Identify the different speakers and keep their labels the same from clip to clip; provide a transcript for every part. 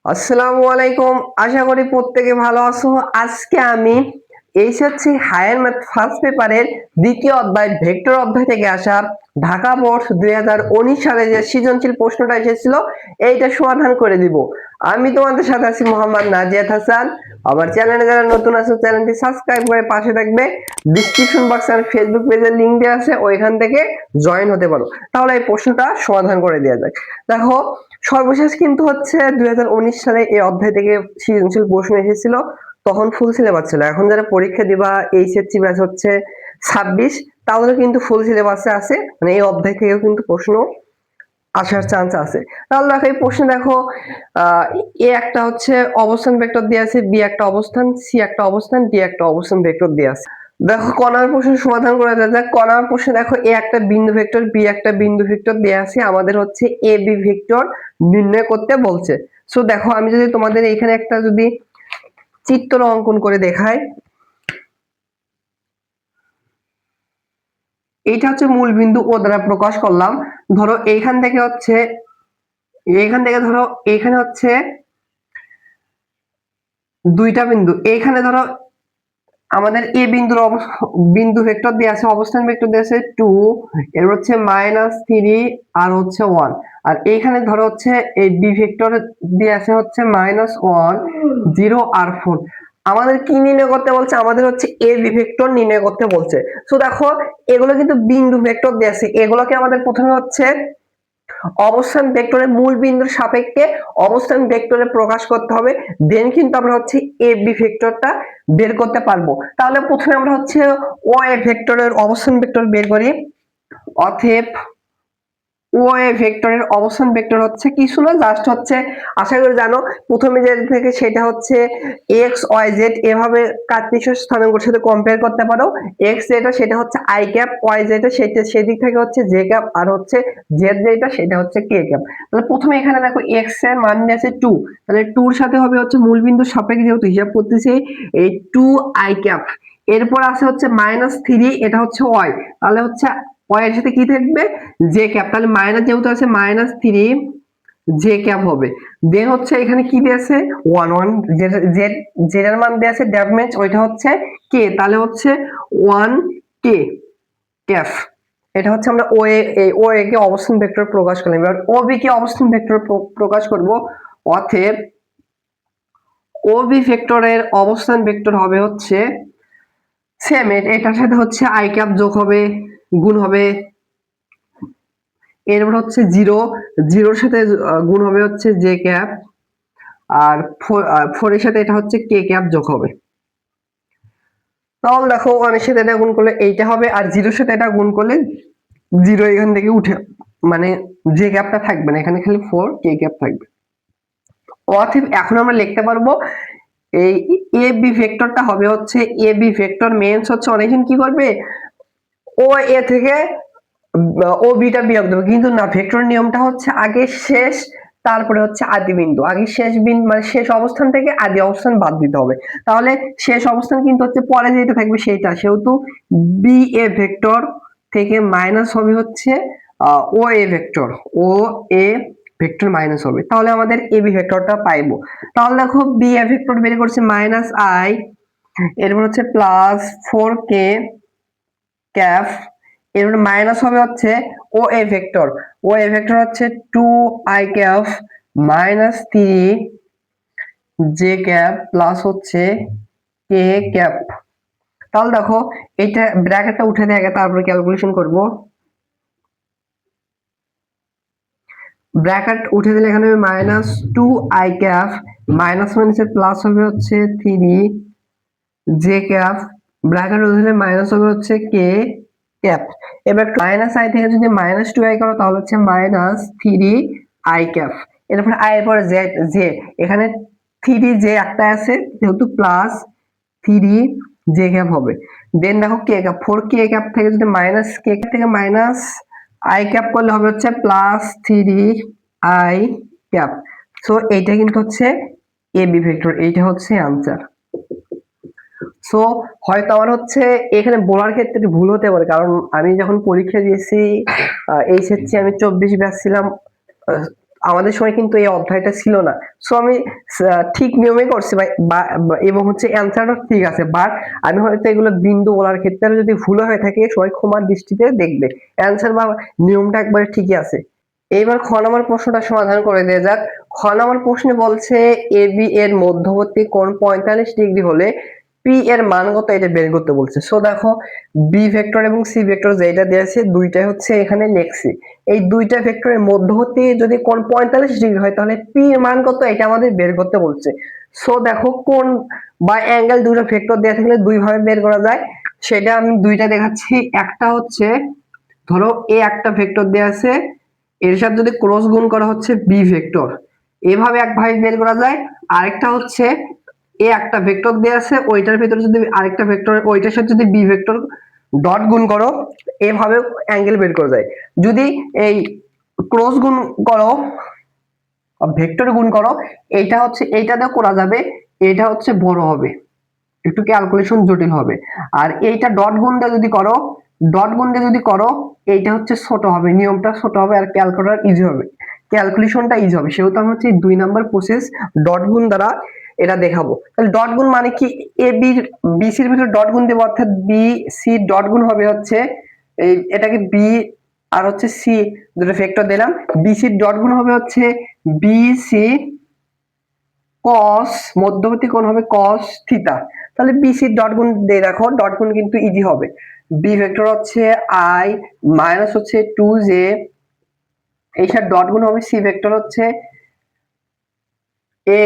Speaker 1: আসসালামু আলাইকুম। আশা করি প্রত্যেকে ভালো আছো। আজকে আমি এইচএসসি হায়ার ম্যাথ ফার্স্ট পেপারের দ্বিতীয় অধ্যায় ভেক্টর অধ্যায় থেকে আসা ঢাকা বোর্ড 2019 সালে যে সৃজনশীল প্রশ্নটা এসেছিল এইটা সমাধান করে দিব। আমি তোমাদের সাথে আছি মোহাম্মদ নাজিয়াত হাসান। আমার চ্যানেলে যারা নতুন আছে চ্যানেলটি সাবস্ক্রাইব করে পাশে থাকবে। ডিসক্রিপশন বক্সে আর ফেসবুক পেজের লিংক দেওয়া আছে, ওইখান থেকে জয়েন হতে পারো। তাহলে এই প্রশ্নটা সমাধান করে দেওয়া যাক। দেখো, সর্বশেষ কিন্তু হচ্ছে 2019 সালে এই অধ্যায় থেকে সৃজনশীল প্রশ্ন এসেছিল। তখন ফুল সিলেবাস ছিল। এখন যারা পরীক্ষা দিবা এইচএসসি ব্যাচ হচ্ছে 26, তাহলে কিন্তু ফুল সিলেবাসে আছে, মানে এই অধ্যায় থেকেও কিন্তু প্রশ্ন আসার চান্স আছে। তাহলে দেখো এই প্রশ্ন দেখো, এ একটা হচ্ছে অবস্থান ভেক্টর দিয়ে আছে, বি একটা অবস্থান, সি একটা অবস্থান, ডি একটা অবস্থান ভেক্টর দিয়ে আছে। দেখো কণার প্রশ্ন সমাধান করা যাক। কণার প্রশ্ন দেখো, এ একটা বিন্দু ভেক্টর, বি একটা বিন্দু ভেক্টর দেয়া আছে, আমাদের হচ্ছে এ বি ভেক্টর নির্ণয় করতে বলছে। সো দেখো, আমি যদি তোমাদের এখানে একটা যদি চিত্র অঙ্কন করে দেখাই, এইটা হচ্ছে মূল বিন্দু ও দ্বারা প্রকাশ করলাম। ধরো এইখান থেকে ধরো এইখানে হচ্ছে দুইটা বিন্দু। এইখানে ধরো আমাদের এ বিন্দু ভেক্টর দিয়ে আছে, অবস্থান ভেক্টর দিয়ে আছে 2, এর হচ্ছে -3 আর হচ্ছে 1। আর এইখানে ধরো হচ্ছে এই বি ভেক্টর দিয়ে আছে হচ্ছে -1, 0 আর 4। আমাদের কি নির্ণয় করতে বলছে? আমাদের হচ্ছে এ বি ভেক্টর নির্ণয় করতে বলছে। সো দেখো, এগুলো কিন্তু বিন্দু ভেক্টর দিয়ে আছে, এগুলোকে আমাদের প্রথমে হচ্ছে অবস্থান ভেক্টরের মূল বিন্দুর সাপেক্ষে অবস্থান ভেক্টরে প্রকাশ করতে হবে। দেন কিন্তু আমরা হচ্ছে এ বি ভেক্টরটা বের করতে পারবো। তাহলে প্রথমে আমরা হচ্ছে ও এ ভেক্টরের অবস্থান ভেক্টর বের করি। অতএব ও এ ভেক্টরের অবস্থান ভেক্টর হচ্ছে কিছু না, জাস্ট হচ্ছে, আশা করি জানো, প্রথমে যে থেকে সেটা হচ্ছে এক্স ওয়াই জেড, এভাবে কার্তেশীয় স্থানাঙ্কের সাথে কম্পেয়ার করতে পারো। এক্স যেটা সেটা হচ্ছে আই ক্যাপ, ওয়াই যেটা সেটা সেদিক থেকে হচ্ছে জে ক্যাপ, আর হচ্ছে জেড যেটা সেটা হচ্ছে কে ক্যাপ। তাহলে প্রথমে এখানে দেখো এক্স এর মান আছে 2, তাহলে 2 এর সাথে হবে হচ্ছে মূল বিন্দুর সাপেক্ষে যেহেতু হিসাব করতেছি এই 2 আই ক্যাপ। এরপর আছে হচ্ছে -3, এটা হচ্ছে ওয়াই, তাহলে হচ্ছে ওয়াই এর সাথে কি থাকবে? J cap. তাহলে মাইনাস যেহেতু আছে -3 জে ক্যাপ হবে। দেন হচ্ছে এখানে কি দিয়েছে 1 জেড, জেড এর মান দিয়েছে ড্যামেজ, ওইটা হচ্ছে কে, তাহলে হচ্ছে 1 কে ক্যাপ। এটা হচ্ছে আমরা ও এ কে অবস্থান ভেক্টর প্রকাশ করলাম। এবার ও বি কে অবস্থান ভেক্টর প্রকাশ করব। অতএব ও বি ভেক্টরের অবস্থান ভেক্টর হবে হচ্ছে সেম, এটার সাথে হচ্ছে আই ক্যাপ যোগ হবে, গুণ হবে, এরপর হচ্ছে 0, 0 সাথে গুণ হবে হচ্ছে জে ক্যাপ, আর 4 এর সাথে এটা হচ্ছে কে ক্যাপ যোগ হবে। তাহলে দেখো 1 এর সাথে এটা গুণ করলে এইটা হবে, আর 0 এর সাথে এটা গুণ করলে 0 এখান থেকে উঠে, মানে জে ক্যাপটা থাকবে না, এখানে খালি 4 কে ক্যাপ থাকবে। অতএব এখন আমরা লিখতে পারবো এই এ বি ভেক্টরটা হবে হচ্ছে, এ বি ভেক্টর মেন্স হচ্ছে অনেকজন কি করবে, ও এ থেকে ও বিটা বিয়োগ দেবো, কিন্তু না, ভেক্টর নিয়মটা হচ্ছে আগে শেষ, তারপরে হচ্ছে আদি বিন্দু, আগে শেষ বিন্দু মানে শেষ অবস্থান থেকে আদি অবস্থান বাদ দিতে হবে। তাহলে শেষ অবস্থান কিন্তু হচ্ছে পরে যেটা থাকবে সেইটা, সেহেতু বি এ ভেক্টর থেকে মাইনাস হবে হচ্ছে O A vector, O A vector minus হবে। তাহলে আমাদের এ বি ভেক্টরটা পাইবো। তাহলে দেখো বি এ ভেক্টর বের করছে -i, এরপর হচ্ছে +4k ক্যাপ, এরপর মাইনাস হবে হচ্ছে O A vector, O A vector হচ্ছে 2i cap -3 J cap plus হচ্ছে কে ক্যাপ। তাহলে দেখো এটা ব্র্যাকেটটা উঠে দিয়ে আগে তারপরে ক্যালকুলেশন করব। ব্র্যাকেট উঠে দিলে এখানে হবে -2i ক্যাপ, মাইনাস মাইনাসে প্লাস হবে হচ্ছে 3 জে ক্যাপ, ব্র্যাকেট উঠে দিলে মাইনাস হবে হচ্ছে কে ক্যাপ। এবার -i থেকে যদি -2i করো তাহলে হচ্ছে -3i ক্যাপ। এরপর i এর পরে জে, এখানে 3 জে একটা আছে যেহেতু +3 জে ক্যাপ হবে। দেন দেখো কে ক্যাপ, 4 কে ক্যাপ থেকে যদি কে ক্যাপ থেকে -i ক্যাপ করলে হবে হচ্ছে +3i ক্যাপ। সো এইটা কিন্তু হচ্ছে এ বি ভেক্টর, এইটা হচ্ছে আনসার। সো হয়তো আমার হচ্ছে এখানে বলার ক্ষেত্রে ভুল হতে পারে, কারণ আমি যখন পরীক্ষা দিয়েছি এইচএসসি আমি 24 ব্যাচ ছিলাম, আমাদের সময় কিন্তু এই অধ্যায়টা ছিল না। সো আমি ঠিক নিয়মে করছি ভাই, এবং হচ্ছে অ্যান্সারটা ঠিক আছে, বাট আমি হয়তো এগুলো বিন্দু বলার ক্ষেত্রে যদি ভুল হয়ে থাকে সবাই ক্ষমার দৃষ্টিতে দেখবে। অ্যান্সার বা নিয়মটা একবারে ঠিকই আছে। এইবার খ নম্বর প্রশ্নটা সমাধান করে দেওয়া যাক। খ নম্বর প্রশ্নে বলছে এ বি এর মধ্যবর্তী কোণ 45 ডিগ্রি হলে পি এর মান কত, এটা বের করতে বলছে। সো দেখো, বি ভেক্টর এবং সি ভেক্টর যেটা দিয়েছে দুইটাই হচ্ছে এখানে লিখছি। এই দুইটা ভেক্টরের মধ্যবর্তী যদি কোণ 45 ডিগ্রি হয় তাহলে পি এর মান কত, এটা আমাদের বের করতে বলছে। সো দেখো, কোণ বা অ্যাঙ্গেল দুটো ভেক্টর দেওয়া থাকলে দুই ভাবে বের করা যায়, সেটা আমি দুইটা দেখাচ্ছি। একটা হচ্ছে, ধরো এ একটা ভেক্টর দেওয়া আছে, এর সাথে যদি ক্রস গুণ করা হচ্ছে বি ভেক্টর, এভাবে এক ভাবে বের করা যায়। আরেকটা হচ্ছে এ একটা ভেক্টর দেওয়া আছে, ওইটার ভিতরে যদি আরেকটা ভেক্টর, ওইটার সাথে যদি বি ভেক্টর ডট গুণ করো, এভাবে অ্যাঙ্গেল বের করা যায়। যদি এই ক্রস গুণ করো, ভেক্টর গুণ করো, এইটা হচ্ছে এইটা দিয়ে করা যাবে, এটা হচ্ছে বড় হবে, একটু ক্যালকুলেশন জটিল হবে। আর এইটা ডট গুণ দিয়ে যদি করো, ডট গুণ দিয়ে যদি করো, এইটা হচ্ছে ছোট হবে, নিয়মটা ছোট হবে আর ক্যালকুলেটর ইজি হবে, ক্যালকুলেশনটা ইজি হবে। সেহেতু আমি হচ্ছে 2 নাম্বার প্রসেস ডট গুণ দ্বারা এটা দেখাবো। তাহলে ডট গুণ মানে কি, এ বি বি সির ভিতরে ডট গুণ দেবো, অর্থাৎ বি সি ডট গুণ হবে হচ্ছে এই, এটাকে বি আর হচ্ছে সি দুটো ভেক্টর দিলাম, বি সি ডট গুণ হবে হচ্ছে বি সি cos, মধ্যবর্তী কোণ হবে cos থিটা। তাহলে বিসি ডট গুণ দিয়ে দেখো, ডট গুণ কিন্তু ইজি হবে। বি ভেক্টর হচ্ছে i মাইনাস হচ্ছে 2j, এই সাথে ডট গুণ হবে সি ভেক্টর হচ্ছে a,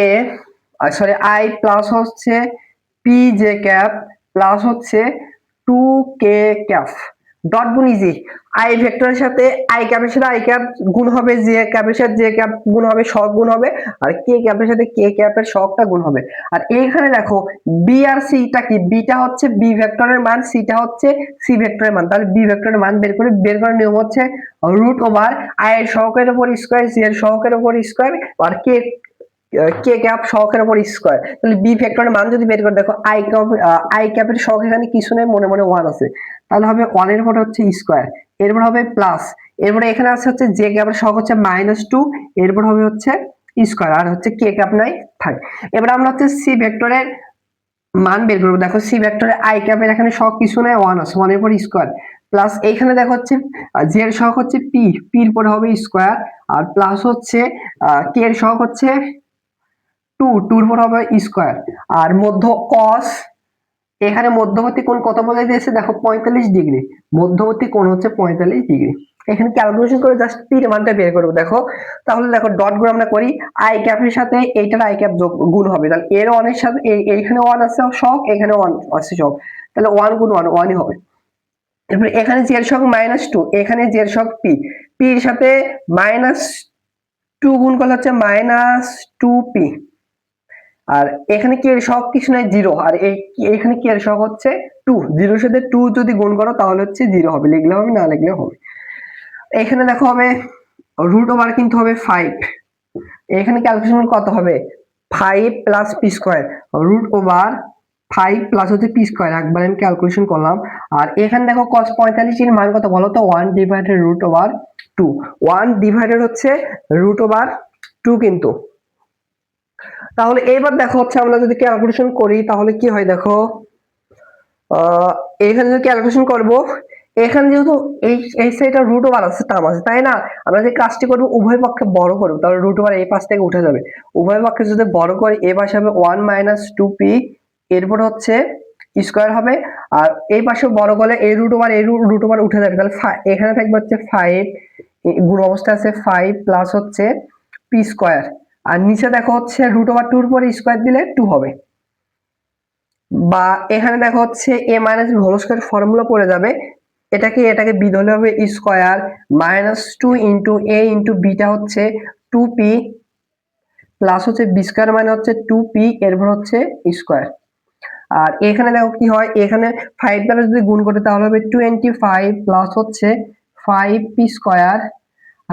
Speaker 1: সরি i প্লাস হচ্ছে পি জে ক্যাপ প্লাস হচ্ছে 2k ক্যাপ। ডট গুণ ইজি, আই ভেক্টরের সাথে আই ক্যাপের সাথে আই ক্যাপ গুণ হবে, জে ক্যাপের সাথে জে ক্যাপ গুণ হবে, শক গুণ হবে, আর কে ক্যাপের সাথে কে ক্যাপের শকটা গুণ হবে। আর এইখানে দেখো বি আর সিটা কি, বিটা হচ্ছে বি ভেক্টরের মান, সিটা হচ্ছে সি ভেক্টরের মান। তাহলে বি ভেক্টরের মান বের করার নিয়ম হচ্ছে রুট ওভার আই এর সহকের উপর স্কয়ার, সি এর সহকের উপর স্কয়ার, আর কে কে ক্যাপ সহকের উপর স্কয়ার। তাহলে বি ভেক্টরের মান যদি বের করে দেখো, আই ক্যাপের সহগ এখানে কিছু নেই, মনে মনে 1 আছে, তাহলে হবে 1 এর পরে হচ্ছে স্কয়ার, এরপর হবে প্লাস, এরপরে এখানে আছে হচ্ছে জে ক্যাপের সহগ হচ্ছে -2, এরপর হবে হচ্ছে স্কয়ার, আর হচ্ছে কে ক্যাপ নাই থাক। এবার আমরা হচ্ছে সি ভেক্টরের মান বের করবো। দেখো সি ভেক্টরে আই ক্যাপের এখানে সহগ কিছু নাই, 1 আছে, 1 এর পর স্কয়ার, প্লাস এইখানে দেখো হচ্ছে জে এর সহগ হচ্ছে পি, পি এর পরে হবে স্কয়ার, আর প্লাস হচ্ছে কে এর সহগ হচ্ছে 2, 2 এর পর হবে স্কয়ার, আর মধ্য cos, এখানে মধ্যবর্তী কোণ কত বলে দিয়েছে দেখো 45 ডিগ্রি, মধ্যবর্তী কোণ হচ্ছে 45 ডিগ্রি। এখানে ক্যালকুলেশন করে জাস্ট পি এর মানটা বের করব। দেখো, তাহলে দেখো ডট গুণ আমরা করি, আই ক্যাপের সাথে এইটার আই ক্যাপ যোগ গুণ হবে, তাহলে এর 1 এর সাথে এইখানে 1 আছে শক, এখানে 1 আছে শক, তাহলে 1 গুণ 1 1ই হবে। এরপর এখানে জের শক -2, এখানে জের শক পি, পি এর সাথে -2 গুণ করলে হচ্ছে -2p, আর এখানে কি এর সহগ কিছু নাই, 0, আর এখানে কি এর সহগ হচ্ছে 2, 0 এর সাথে 2 যদি গুণ করো তাহলে হচ্ছে 0 হবে, লিখলে হবে না লিখলে হবে। এখানে দেখো হবে রুট ওভার কিন্তু হবে 5, এখানে ক্যালকুলেশন কত হবে 5 plus p square, root over 5 plus হচ্ছে পি স্কয়ার, একবার আমি ক্যালকুলেশন করলাম। আর এখানে দেখো cos 45 এর মান কত বলো তো, 1 ডিভাইডেড রুট ওভার 2, 1 ডিভাইডেড হচ্ছে রুট ওভার 2 কিন্তু। তাহলে এইবার দেখো হচ্ছে আমরা যদি ক্যালকুলেশন করি তাহলে কি হয় দেখো, এখানে যদি ক্যালকুলেশন করব, এখানে যেহেতু এই সাইডটা রুট ওভার আছে টার্ম আছে, তাই না, আমরা যে কাজটি করব উভয় পক্ষে বড় করব, তাহলে রুট ওভার এই পাশ থেকে উঠে যাবে, উভয় পক্ষে যদি বড় করি এই পাশে হবে 1 - 2p, এরপর হচ্ছে স্কয়ার হবে, আর এই পাশে বড় করলে এই রুট ওভার উঠে যাবে, তাহলে এখানে থাকবে হচ্ছে 5, গুণ অবস্থা আছে 5 প্লাস হচ্ছে পি স্কয়ার, আর নিচে দেখো হচ্ছে রুট ওভার 2 এর পরে স্কয়ার দিলে 2 হবে, বা এখানে দেখো হচ্ছে a minus whole square formula পড়ে যাবে, এটাকে বি ধরলে হবে square -2 into a into beta হচ্ছে 2p, প্লাস হচ্ছে বি স্কয়ার মানে হচ্ছে 2p, এরপর হচ্ছে স্কয়ার। আর এখানে দেখো কি হয়, এখানে 5 দ্বারা যদি গুণ করি তাহলে হবে 25 প্লাস হচ্ছে 5p স্কয়ার,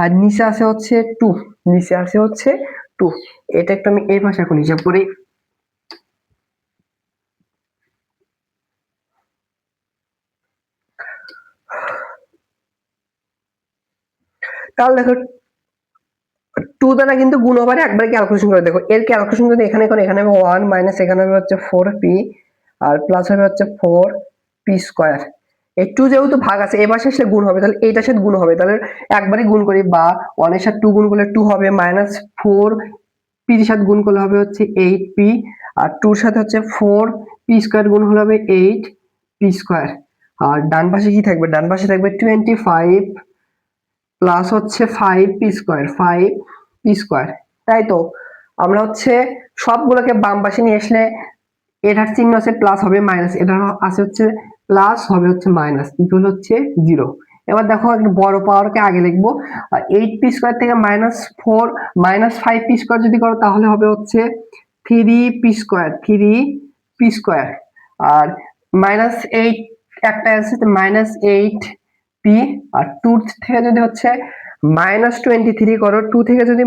Speaker 1: আর নিচে আছে হচ্ছে 2, নিচে আছে হচ্ছে 2। এটা একটু আমি এই পাশে এখন হিসাব করি। তাহলে দেখো 2 দ্বারা কিন্তু গুণ হবে একবারে ক্যালকুলেশন করে দেখো, এর ক্যালকুলেশন যদি এখানে করে, এখানে হবে 1 মাইনাস এখানে হবে হচ্ছে 4p আর প্লাস হবে হচ্ছে 4p স্কয়ার। এই 2 যেহেতু ভাগ আছে এবার শেষে গুণ হবে, তাহলে এইটার সাথে গুণ হবে, তাহলে একবারই গুণ করি, বা 1 এর সাথে 2 গুণ করলে 2 হবে, মাইনাস 4p এর সাথে গুণ করলে হবে হচ্ছে 8p, আর 2 এর সাথে হচ্ছে 4p স্কয়ার গুণ হলে হবে 8p স্কয়ার। আর ডান পাশে কি থাকবে, ডান পাশে থাকবে 25 প্লাস হচ্ছে 5p স্কয়ার, 5p স্কয়ার। তাই তো আমরা হচ্ছে সবগুলোকে বাম পাশে নিয়ে আসলে এটার চিহ্ন আছে প্লাস হবে মাইনাস, এটার আছে হচ্ছে প্লাস হবে হচ্ছে মাইনাস, ইকুয়াল হচ্ছে 0। এবার দেখো একটা বড় পাওয়ারকে আগে লিখবো, 8p স্কয়ার থেকে মাইনাস 5p স্কয়ার যদি করো তাহলে হবে হচ্ছে 3p স্কয়ার, 3p স্কয়ার। আর মাইনাস 8 একটা আছে, মাইনাস 8p, আর 2 থেকে যদি হচ্ছে মাইনাস 23 করো, 2 থেকে যদি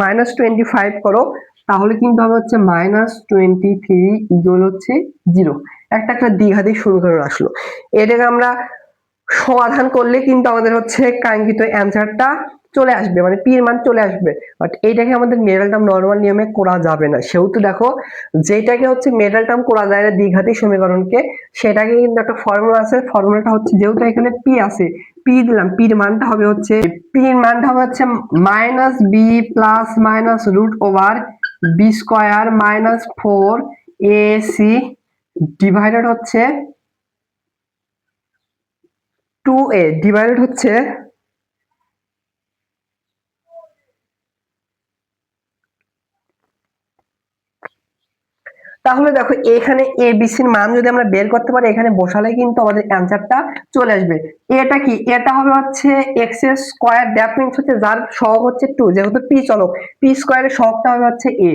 Speaker 1: মাইনাস 25 করো তাহলে কিন্তু হবে হচ্ছে মাইনাস 23 ইকুয়াল হচ্ছে 0। একটা একটা দ্বিঘাত সমীকরণ আসলো, এটাকে আমরা সমাধান করলে কিন্তু আমাদের হচ্ছে কাঙ্ক্ষিত অ্যান্সারটা চলে আসবে, মানে পি এর মান চলে আসবে। বাট এইটাকে আমাদের মিডল টার্ম নরমাল নিয়মে করা যাবে না, সেহেতু দেখো যেটাকে হচ্ছে মিডল টার্ম করা যায় না দ্বিঘাতী সমীকরণকে, সেটাকে কিন্তু একটা ফর্মুলা আছে, ফর্মুলাটা হচ্ছে যেহেতু এখানে পি আছে, পি দিলাম, পি এর মানটা হবে হচ্ছে, পি এর মানটা হবে হচ্ছে minus b plus minus root over b square minus 4ac divided হচ্ছে 2a ডিভাইডেড হচ্ছে তাহলে দেখো এখানে এ বি সির মান যদি আমরা বের করতে পারি এখানে বসালে কিন্তু আমাদের অ্যানসারটা চলে আসবে। এটা কি, এটা হবে হচ্ছে x এর স্কয়ার, দ্যাট মিন্স হচ্ছে যার সহগ হচ্ছে 2, যেহেতু p চলক, p স্কয়ারের সহগটা হবে হচ্ছে a,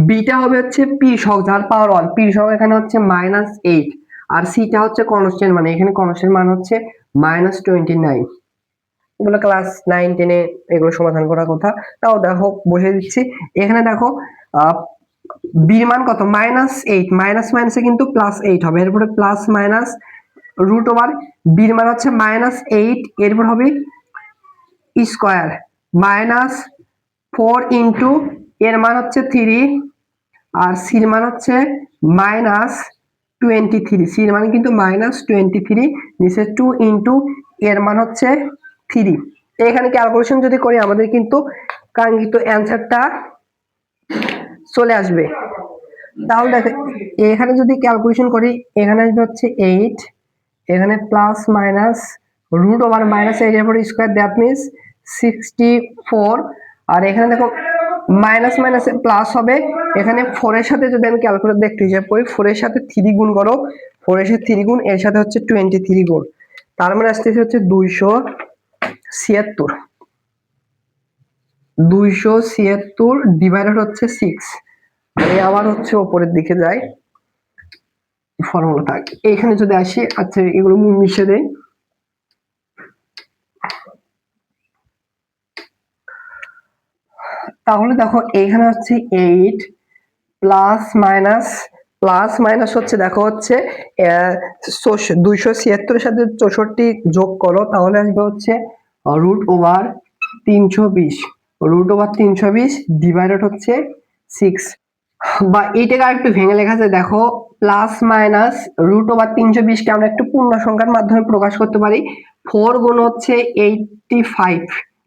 Speaker 1: বিটা হবে হচ্ছে p সহগ যার পাওয়ার 1, p সহগ এখানে হচ্ছে -8, আর সিটা হচ্ছে কনস্ট্যান্ট, মানে এখানে কনস্ট্যান্ট মান হচ্ছে -29। এগুলো ক্লাস 9 10 এ এগুলো সমাধান করার কথা, তাও দেখো বসে দিচ্ছি। এখানে দেখো বি মান কত, -8, মাইনাস মাইনাসে কিন্তু +8 হবে, এরপরে প্লাস মাইনাস রুট ওভার বির মান হচ্ছে -8, এরপর হবে স্কয়ার -4 ইনটু এর মান হচ্ছে 3, আর সির মান হচ্ছে -23, সির মান কিন্তু -23, নিচে 2 ইনটু এর মান হচ্ছে 3। এখানে ক্যালকুলেশন যদি করি আমাদের কিন্তু কাঙ্ক্ষিত অ্যানসারটা চলে আসবে। তাহলে দেখো এখানে যদি ক্যালকুলেশন করি এখানে আসবে হচ্ছে 8, এখানে প্লাস মাইনাস রুট ওভার -8 এর পরে স্কয়ার, দ্যাট মিন্স 64, আর এখানে দেখো মাইনাস মাইনাসে প্লাস হবে, এখানে 4 এর সাথে যদি আমি ক্যালকুলেট দেখতে হিসাব করি 4 এর সাথে 3 গুণ করো, 4 এর সাথে 3 গুণ, এর সাথে হচ্ছে 23 গুণ, তার মানে আসতেছে হচ্ছে 276 ডিভাইডেড হচ্ছে 6। আমি আবার হচ্ছে উপরের দিকে যাই, ফর্মুলাটা এখানে যদি আসি, আচ্ছা এগুলো মিশে দেই, তাহলে দেখো এখানে হচ্ছে 8 প্লাস মাইনাস হচ্ছে দেখো হচ্ছে 276 এর সাথে 64 যোগ করো তাহলে আসবে হচ্ছে রুট ওভার 320 ডিভাইডেড হচ্ছে 6। বা এইটাকে আরেকটু ভেঙে লেখা যায়, দেখো প্লাস মাইনাস রুট ওভার 320 কে আমরা একটু পূর্ণ সংখ্যার মাধ্যমে প্রকাশ করতে পারি, 4 গুণ হচ্ছে 85,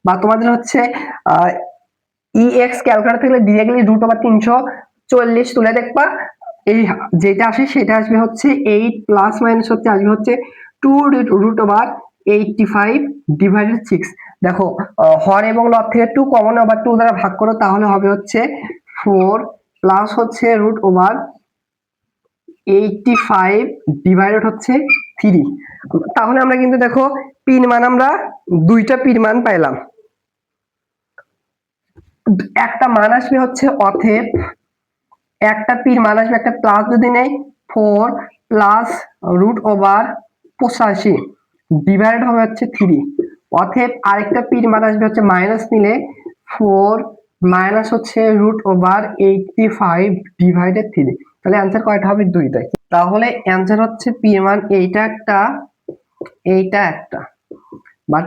Speaker 1: বা তোমাদের হচ্ছে ex ক্যালকুলেটর থেকে ডিরেক্টলি রুট ওভার 340 তুলে দেখবা, এই যেটা আসে সেটা আসবে হচ্ছে 8 প্লাস মাইনাস হচ্ছে আসবে হচ্ছে 2 রুট ওভার 85 ডিভাইডেড 6। দেখো হর এবং লব থেকে 2 কমন, আবার 2 দ্বারা ভাগ করো তাহলে হবে হচ্ছে 4 প্লাস হচ্ছে রুট ওভার 85 ডিভাইডেড হচ্ছে 3। তাহলে আমরা কিন্তু দেখো পির মান আমরা দুইটা পির মান পাইলাম, একটা মান আসবে হচ্ছে অতএব একটা পির মান আসবে, একটা প্লাস যদি নেই 4 প্লাস রুট ওভার 85 ডিভাইডেড হবে হচ্ছে 3, অতএব আরেকটা পির মান আসবে হচ্ছে মাইনাস নিলে 4 মাইনাস হচ্ছে রুট ওভার 85 ডিভাইডেড 3। তাহলে অ্যান্সার কয়টা হবে, দুইটাই। তাহলে অ্যান্সার হচ্ছে পি এর মান এইটা একটা, বাট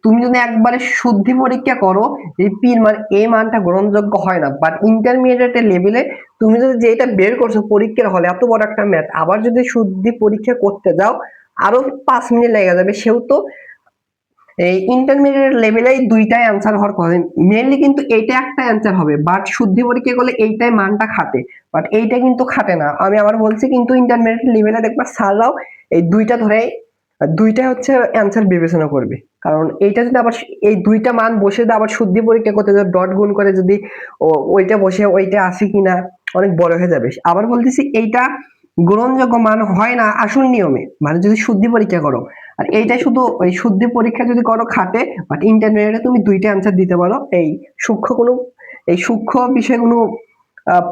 Speaker 1: তুমি যদি একবারে শুদ্ধি পরীক্ষা করো, এই পির মান এই মানটা গ্রহণযোগ্য হয় না। বাট ইন্টারমিডিয়েট লেভেলে তুমি যদি যেটা বের করছো পরীক্ষার হলে এত বড় একটা ম্যাথ, আবার যদি শুদ্ধি পরীক্ষা করতে যাও আরো 5 মিনিট লেগে যাবে। সেহেতু এই ইন্টারমিডিয়েট লেভেলে দুইটাই অ্যান্সার হওয়ার কথা, মেইনলি কিন্তু এইটা একটা অ্যান্সার হবে, বাট শুদ্ধি পরীক্ষা করলে এইটাই মানটা খাটে, বাট এইটা কিন্তু খাটে না। আমি আবার বলছি কিন্তু ইন্টারমিডিয়েট লেভেলে দেখবা স্যাররাও এই দুইটা ধরে দুইটা হচ্ছে অ্যান্সার বিবেচনা করবে। কারণ এইটা যদি আবার এই দুইটা মান বসে যদি আবার শুদ্ধি পরীক্ষা করতে যদি ডট গুণ করে যদি ওইটা বসে ওইটা আসে কিনা অনেক বড় হয়ে যাবে। আবার বলতেছি এইটা গ্রহণযোগ্য মান হয় না আসল নিয়মে, মানে যদি শুদ্ধি পরীক্ষা করো। আর এইটা শুধু ওই শুদ্ধি পরীক্ষা যদি করো খাটে, বাট ইন্টারমিডিয়েটে তুমি দুইটা অ্যান্সার দিতে পারো, এই সূক্ষ্ম বিষয়ে কোনো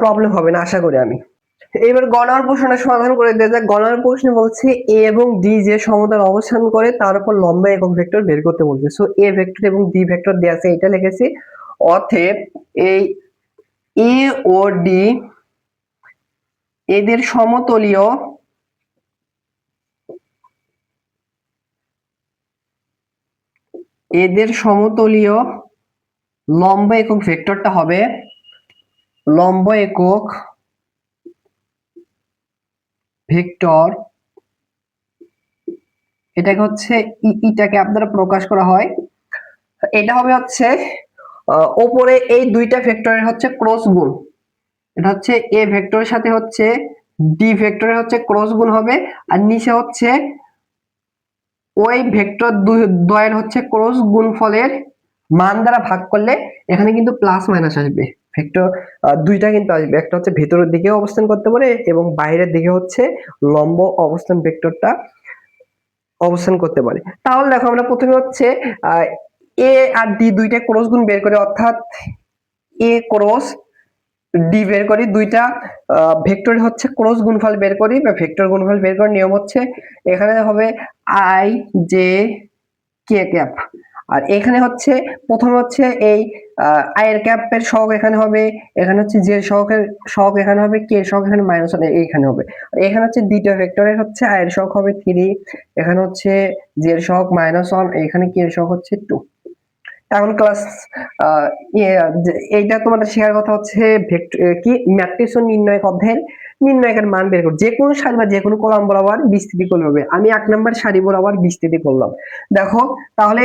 Speaker 1: প্রবলেম হবে না আশা করি আমি। এবার গণনার প্রশ্নের সমাধান করে দেওয়া যাক। গণনার প্রশ্নে বলছে এ এবং ডি যে সমতলে অবস্থান করে তার উপর লম্ব একক ভেক্টর বের করতে বলছে। সো এ ভেক্টর এবং ডি ভেক্টর দেওয়া আছে, এটা লিখেছি। অতএব এই এ ও ডি এদের সমতলীয় লম্ব একক ভেক্টরটা হবে লম্ব একক ভেক্টর, এটাকে হচ্ছে ইটাকে আপনারা প্রকাশ করা হয়। এটা হবে হচ্ছে উপরে এই দুইটা ভেক্টরের হচ্ছে ক্রস গুণ, এটা হচ্ছে এ ভেক্টরের সাথে হচ্ছে ডি ভেক্টরের হচ্ছে ক্রস গুণ হবে, আর নিচে হচ্ছে ওই ভেক্টর দ্বয়ের হচ্ছে ক্রস গুণফলের মান দ্বারা ভাগ করলে এখানে কিন্তু প্লাস মাইনাস আসবে। ভেক্টর দুইটা কিন্তু আসবে, একটা হচ্ছে ভেতরের দিকে অবস্থান করতে পারে এবং বাইরের দিকে হচ্ছে লম্ব অবস্থান ভেক্টরটা অবস্থান করতে পারে। তাহলে দেখো আমরা প্রথমে হচ্ছে এ আর ডি দুইটা ক্রস গুণ বের করি, অর্থাৎ এ ক্রস ডি বের করি, দুইটা ভেক্টর হচ্ছে ক্রস গুণফল বের করি বা ভেক্টর গুণফল বের করার নিয়ম হচ্ছে এখানে হবে আই জে কে ক্যাপ, আর এখানে হচ্ছে প্রথমে হচ্ছে এই আই এর ক্যাপের সহগ এখানে হবে, এখানে হচ্ছে জে সহগের সহগ এখানে হবে, কে সহগ এখানে -1 এইখানে হবে। এখানে হচ্ছে দ্বিতীয় ভেক্টরের হচ্ছে আই এর সহগ হবে 3, এখানে হচ্ছে জে এর সহগ -1, এখানে কে এর সহগ হচ্ছে 2। এখন ক্লাস এইটা তোমাদের শেখার কথা হচ্ছে কি ম্যাট্রিক্স নির্ণয় অধ্যায়ের নির্ণায়কের মান বের করো, যে কোনো সারি বা যে কোনো কলাম বরাবর বিস্তৃতি করলে হবে। আমি 1 নম্বর সারি বরাবর বিস্তৃতি করলাম। দেখো তাহলে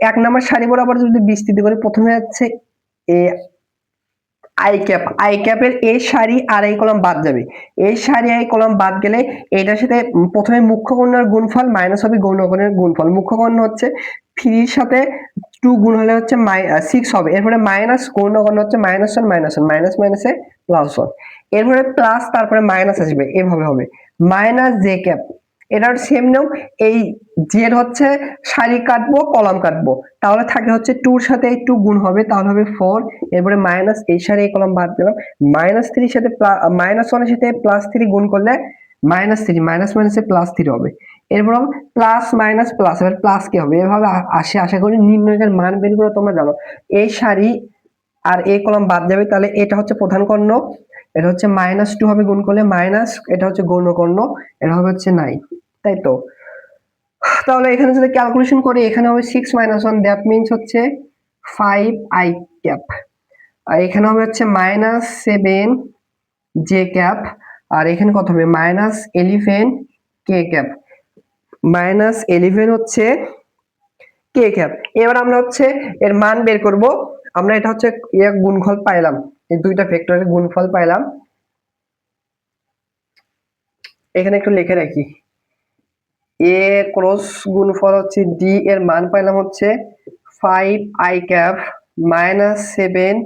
Speaker 1: 1 নম্বর সারি বরাবর যদি বিস্তৃতি করি, প্রথমে হচ্ছে এ আই ক্যাপের এই সারি আর এই কলাম বাদ যাবে, এই সারি এই কলাম বাদ গেলে এইটার সাথে প্রথমে মুখ্য কর্ণের গুণফল মাইনাস হবে গৌণ কর্ণের গুণফল। মুখ্য কর্ণ হচ্ছে 3 এর সাথে 2 গুণ হলে হচ্ছে 6 হবে, এরপরে মাইনাস গৌণ কর্ণ হচ্ছে -1 মাইনাস মাইনাসে +1, এরপরে প্লাস তারপরে মাইনাস আসবে, এভাবে হবে মাইনাস জে ক্যাপ। এটার সেম নিয়ম, এই জেড হচ্ছে সারি কাটবো কলাম কাটবো, তাহলে থাকে হচ্ছে 2 এর সাথে এই 2 গুণ হবে, তাহলে হবে 4, এরপরে মাইনাস এই সারি এই কলাম বাদ দিলাম, -3 এর সাথে -1 এর সাথে +3 গুণ করলে -3 মাইনাস মাইনাসে +3 হবে, এরপর প্লাস মাইনাস প্লাস, এবার প্লাস কি হবে, এভাবে আসে। আশা করি নির্ণয়ের মান বের করে তোমরা জানো। এই সারি আর এই কলাম বাদ যাবে, তাহলে এটা হচ্ছে প্রধান কর্ণ, এটা হচ্ছে -2 হবে গুণ করলে মাইনাস, এটা হচ্ছে গৌণ কর্ণ, এটা হবে হচ্ছে 9, তাই তো। তাহলে এখানে যদি ক্যালকুলেশন করি এখানে হবে 6 - 1, দ্যাট মিন্স হচ্ছে 5 আই ক্যাপ, আর এখানে হবে হচ্ছে -7 জে ক্যাপ, আর এখানে কত হবে -11 কে ক্যাপ, -11 হচ্ছে কে ক্যাপ। এবার আমরা হচ্ছে এর মান বের করব। আমরা এটা হচ্ছে গুণফল পাইলাম, এই দুইটা ভেক্টরের গুণফল পাইলাম। এখানে একটু লিখে রাখি, এ ক্রস গুণফল হচ্ছে ডি এর মান পাইলাম হচ্ছে 5 I cap -7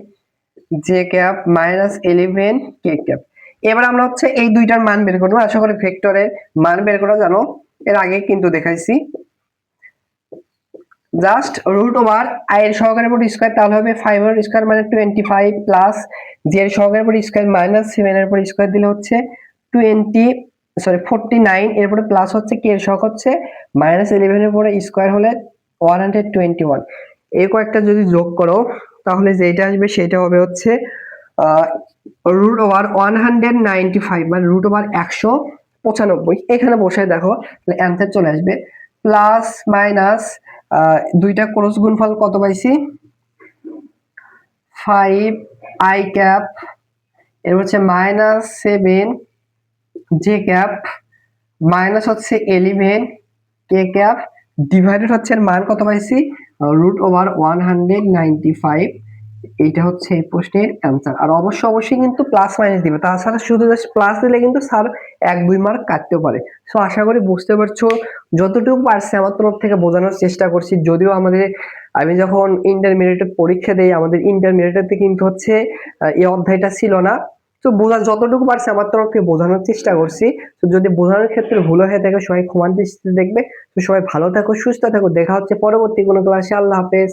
Speaker 1: J cap -11 K cap. এবার আমরা হচ্ছে এই দুইটার মান বের করব। আশা করি ভেক্টরের মান বের করা জানো, এর আগে কিন্তু দেখাইছি। জাস্ট √ওভার আই এর সহগের উপর স্কয়ার, তাহলে হবে 5 এর স্কয়ার মানে 25 প্লাস জে এর সহগের উপর স্কয়ার -7 এর উপর স্কয়ার দিলে হচ্ছে 49, এরপরে প্লাস হচ্ছে কে এর সহগ হচ্ছে -11 এর উপরে স্কয়ার হলে 121। এই কয়েকটা যদি যোগ করো তাহলে যেটা আসবে সেটা হবে হচ্ছে √ওভার 195 মানে √ওভার 195। এখানে বসে দেখো তাহলে অ্যানসার চলে আসবে প্লাস মাইনাস দুইটা ক্রস গুণফল কত পাইছি 5 i ক্যাপ, এর হচ্ছে -7 j ক্যাপ মাইনাস হচ্ছে 11 k ক্যাপ ডিভাইডেড হচ্ছে এর মান কত পাইছি √195। এইটা হচ্ছে এই প্রশ্নের অ্যান্সার। আর অবশ্যই কিন্তু প্লাস মাইনাস দিবে, তাছাড়া শুধু জাস্ট প্লাস দিলে কিন্তু স্যার 1-2 মার্ক কাটতে পারে। সো আশা করি বুঝতে পারছো, যতটুকু পারছি আমার তরফ থেকে বোঝানোর চেষ্টা করছি। যদিও আমি যখন ইন্টারমিডিয়েটের পরীক্ষা দেই, আমাদের ইন্টারমিডিয়েটেতে কিন্তু হচ্ছে এই অধ্যায়টা ছিল না। তো যতটুকু পারছি আমার তরফ থেকে বোঝানোর চেষ্টা করছি। তো যদি বোঝানোর ক্ষেত্রে ভুল হয়ে থাকে সবাই ক্ষমার দৃষ্টিতে দেখবে। তো সবাই ভালো থাকো, সুস্থ থাকো, দেখা হচ্ছে পরবর্তী কোনো ক্লাসে। আল্লাহ হাফেজ।